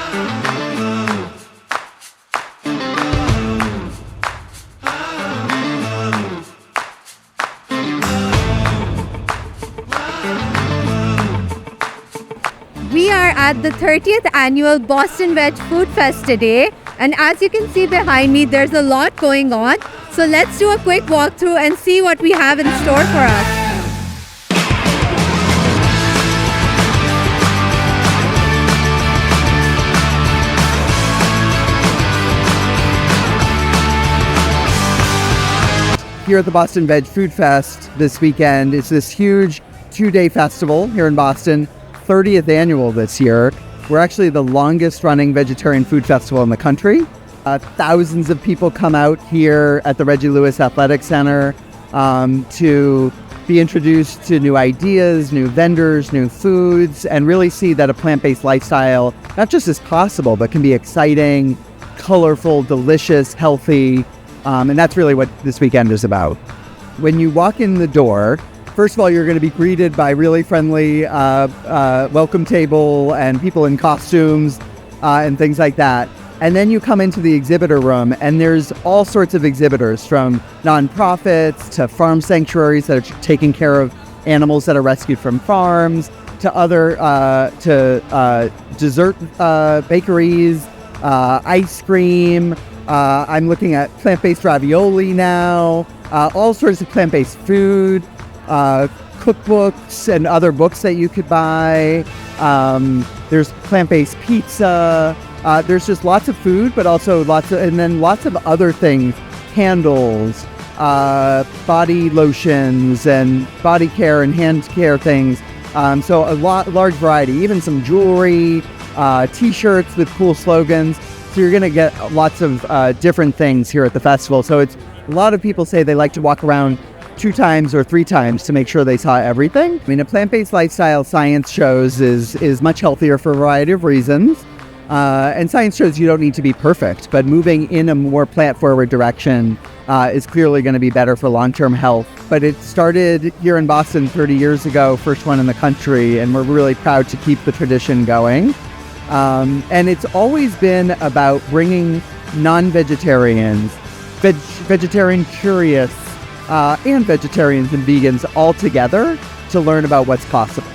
We are at the 30th annual Boston Veg Food Fest today, and as you can see behind me, there's a lot going on. So let's do a quick walkthrough and see what we have in store for us. Here at the Boston Veg Food Fest this weekend, it's this huge 2-day festival here in Boston, 30th annual this year. We're actually the longest running vegetarian food festival in the country. Thousands of people come out here at the Reggie Lewis Athletic Center to be introduced to new ideas, new vendors, new foods, and really see that a plant-based lifestyle not just is possible, but can be exciting, colorful, delicious, healthy, and that's really what this weekend is about. When you walk in the door, first of all, you're going to be greeted by really friendly welcome table and people in costumes and things like that. And then you come into the exhibitor room, and there's all sorts of exhibitors, from nonprofits to farm sanctuaries that are taking care of animals that are rescued from farms, to other dessert bakeries, ice cream. I'm looking at plant-based ravioli now, all sorts of plant-based food, cookbooks and other books that you could buy. There's plant-based pizza. There's just lots of food, but also lots of other things, candles, body lotions and body care and hand care things. So a large variety, even some jewelry, t-shirts with cool slogans. So you're going to get lots of different things here at the festival. So it's a lot of people say they like to walk around 2 times or 3 times to make sure they saw everything. I mean, a plant-based lifestyle, science shows, is much healthier for a variety of reasons. And science shows you don't need to be perfect, but moving in a more plant-forward direction is clearly going to be better for long-term health. But it started here in Boston 30 years ago, first one in the country, and we're really proud to keep the tradition going. And it's always been about bringing non-vegetarians, vegetarian curious, and vegetarians and vegans all together to learn about what's possible.